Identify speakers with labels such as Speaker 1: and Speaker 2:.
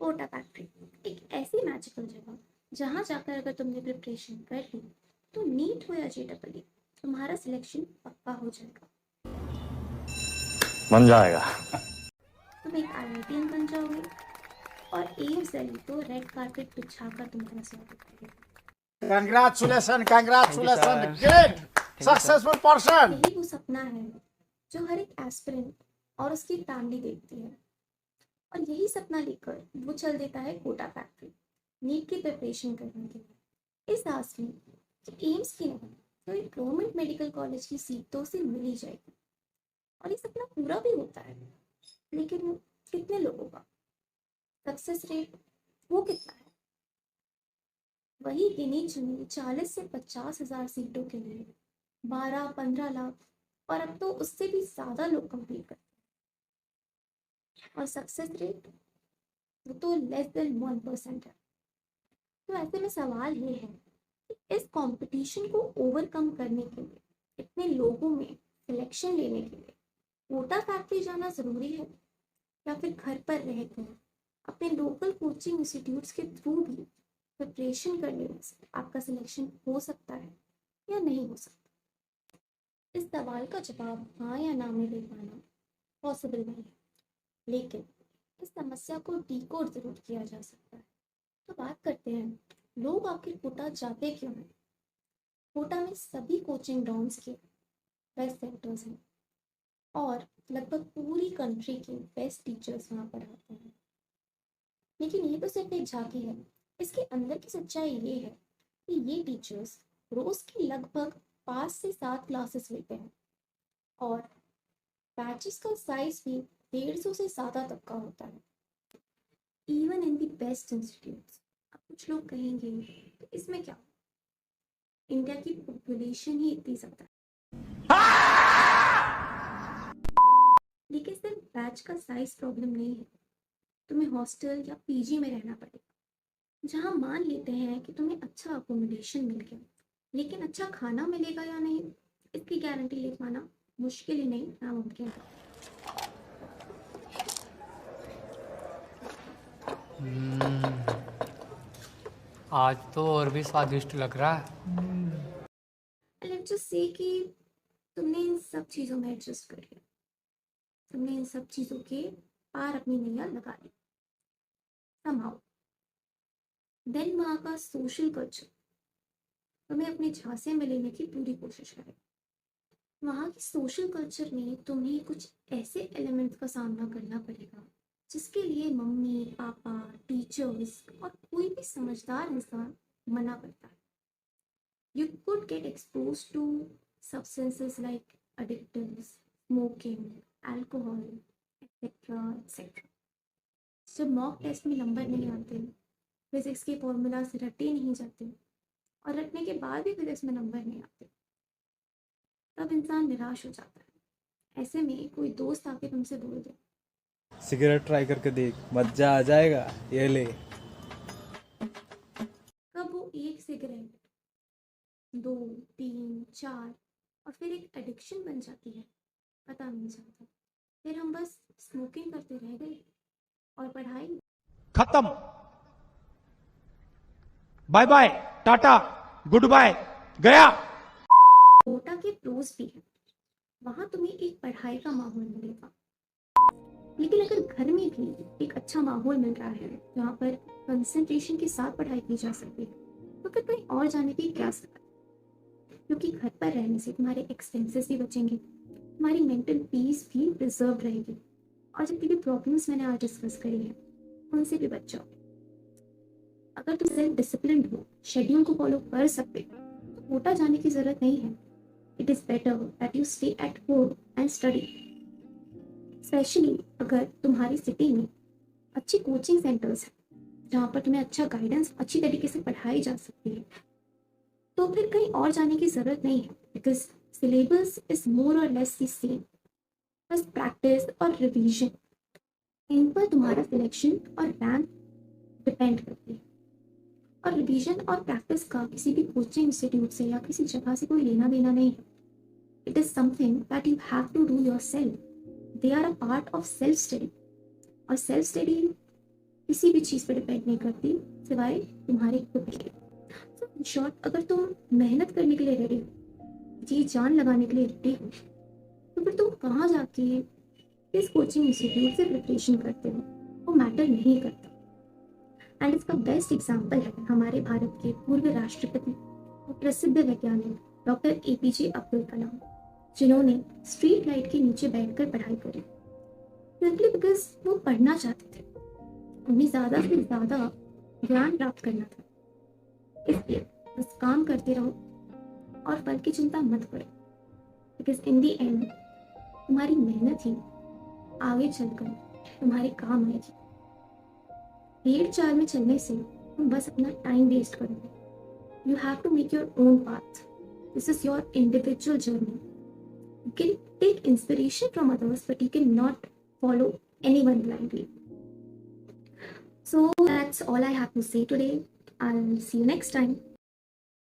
Speaker 1: Kota factory एक ऐसी magical जगह जहाँ जाकर अगर तुमने प्रिपरेशन कर ली तो नीट हो या जेडबल तुम्हारा सिलेक्शन पक्का हो जाएगा।
Speaker 2: बन जाएगा।
Speaker 1: तुम एक आईआईटीएन बन जाओगे और एम्स दिल्ली तो रेड कारपेट बिछाकर तुम्हारा स्वागत करेगा।
Speaker 3: Congratulations,
Speaker 2: thank you
Speaker 3: congratulations,
Speaker 2: sir.
Speaker 3: great,
Speaker 2: thank you sir.
Speaker 3: successful person.
Speaker 1: यही वो सपना है जो हर एक एस्पिरेंट और उसकी फैमिली देखती है, और यही सपना लेकर वो चल देता है कोटा फैक्ट्री नीट की प्रिपरेशन करने के लिए, इस आस में कि एम्स की नहीं तो एक गवर्नमेंट मेडिकल कॉलेज की सीट तो उसे मिल ही जाएगी। और ये सपना पूरा भी होता है, लेकिन कितने लोगों का सक्सेस रेट वो कितना है? वही गिनी चुनी 40 से 50 हजार सीटों के लिए 12-15 लाख, और अब तो उससे भी ज्यादा लोग कंप्लीट करते हैं, और सक्सेस रेट वो तो लेस देन 1% है। तो ऐसे में सवाल ये है कि इस कंपटीशन को ओवरकम करने के लिए इतने लोगों में सिलेक्शन लेने के लिए कोटा फैक्ट्री जाना जरूरी है, या फिर घर पर रहकर अपने लोकल कोचिंग इंस्टीट्यूट्स के थ्रू भी प्रिपरेशन करने से आपका सिलेक्शन हो सकता है या नहीं हो सकता? इस सवाल का जवाब हाँ या ना में दे पाना पॉसिबल नहीं है, लेकिन इस समस्या को डिकोड जरूर किया जा सकता है। तो बात करते हैं लोग आखिर कोटा जाते क्यों हैं। कोटा में सभी कोचिंग ग्राउंड्स के बेस्ट सेंटर्स हैं और लगभग पूरी कंट्री के बेस्ट टीचर्स वहाँ पर आते हैं। लेकिन ये तो सिर्फ एक झांकी है, इसके अंदर की सच्चाई ये है कि ये टीचर्स रोज की लगभग 5 से 7 क्लासेस लेते हैं, और बैचेस का साइज भी 150 से ज़्यादा तक का होता है, even in the best institutes. अब कुछ लोग कहेंगे तो इसमें क्या, इंडिया की पॉपुलेशन ही इतनी ज़्यादा है। लेकिन सिर्फ बैच का साइज प्रॉब्लम नहीं है, तुम्हें हॉस्टल या पीजी में रहना पड़ेगा, जहाँ मान लेते हैं कि तुम्हें अच्छा अकोमोडेशन मिल गया, लेकिन अच्छा खाना मिलेगा या नहीं इसकी गारंटी ले पाना मुश्किल ही नहीं नामुमकिन है।
Speaker 4: आज तो और भी स्वादिष्ट लग रहा है।
Speaker 1: लेट्स जस्ट से कि तुमने इन सब चीज़ों में एडजस्ट कर लिया, तुमने इन सब चीज़ों के पार अपनी नैया लगा ली somehow, देन वहाँ का सोशल कल्चर तुम्हें अपने झांसे में लेने की पूरी कोशिश करे। वहाँ की सोशल कल्चर में तुम्हें कुछ ऐसे एलिमेंट्स का सामना करना पड़ेगा जिसके लिए मम्मी पापा टीचर्स और कोई भी समझदार इंसान मना करता है। You could get exposed to substances like addictives, smoking, alcohol, etc. etc. जब मॉक टेस्ट में नंबर नहीं आते, फिजिक्स के फॉर्मूलाज रटे नहीं जाते, और रटने के बाद भी फिजिक्स में नंबर नहीं आते, तब इंसान निराश हो जाता है। ऐसे में कोई दोस्त आके तुमसे बोल दे,
Speaker 5: सिगरेट ट्राई करके देख, मजा आ जाएगा, ये ले।
Speaker 1: कब वो एक सिगरेट, 2, 3, 4 और फिर एक एडिक्शन बन जाती है पता नहीं चलता। फिर हम बस स्मोकिंग करते रह गए और पढ़ाई
Speaker 3: खत्म, bye bye, tata, good bye, गया।
Speaker 1: कोटा के प्रोज भी हैं, वहाँ तुम्हें एक पढ़ाई का माहौल मिलेगा, लेकिन अगर घर में भी एक अच्छा माहौल मिल रहा है जहाँ पर कंसंट्रेशन के साथ पढ़ाई की जा सकती है, तो फिर कहीं और जाने की क्या जरूरत है? क्योंकि घर पर रहने से तुम्हारे एक्सपेंसेस भी बचेंगे, तुम्हारी मेंटल पीस भी प्रिजर्व रहेगी, और जितनी भी प्रॉब्लम्स मैंने आज डिस्कस करी है उनसे भी बच जाओगे। अगर तुम सेल्फ डिसिप्लिन हो, शेड्यूल को फॉलो कर सकते हो, तो कोटा जाने की जरूरत नहीं है। It is better that you stay at home and study, specially अगर तुम्हारी सिटी में अच्छी कोचिंग सेंटर्स हैं जहाँ पर तुम्हें अच्छा गाइडेंस अच्छी तरीके से पढ़ाई जा सकती है, तो फिर कहीं और जाने की जरूरत नहीं है, बिकॉज सिलेबस इज मोर और लेस द सेम। बस प्रैक्टिस और रिवीजन, इन पर तुम्हारा सिलेक्शन और रैंक डिपेंड करती है। और रिवीजन और प्रैक्टिस का किसी भी कोचिंग इंस्टीट्यूट से या किसी जगह से कोई लेना देना नहीं है। It is something that you have to do yourself. They are a part of self study, और सेल्फ स्टडी की किसी भी चीज़ पर डिपेंड नहीं करती सिवाय तुम्हारे खुद के। सो इन शॉर्ट, अगर तुम मेहनत करने के लिए रेडी हो, जी जान लगाने के लिए रेडी हो, तो फिर तुम कहाँ जाके किस कोचिंग इंस्टीट्यूट से प्रिपरेशन करते हो वो मैटर नहीं करता। एंड इसका बेस्ट एग्जाम्पल है हमारे भारत के पूर्व राष्ट्रपति और प्रसिद्ध वैज्ञानिक डॉक्टर APJ अब्दुल कलाम, जिन्होंने स्ट्रीट लाइट के नीचे बैठकर पढ़ाई करी सिंपली बिकॉज वो पढ़ना चाहते थे। उन्हें ज़्यादा से ज़्यादा ज्ञान प्राप्त करना था। इसलिए बस काम करते रहो और फल की चिंता मत करो, बिकॉज इन दी एंड तुम्हारी मेहनत ही आगे चलकर तुम्हारे काम आएगी। भीड़ चाल में चलने से तुम बस अपना टाइम वेस्ट करोगे। You have to make your own path. This is your individual journey. You can take inspiration from others, but you cannot follow anyone blindly. So that's all I have to say today. I'll see you next time.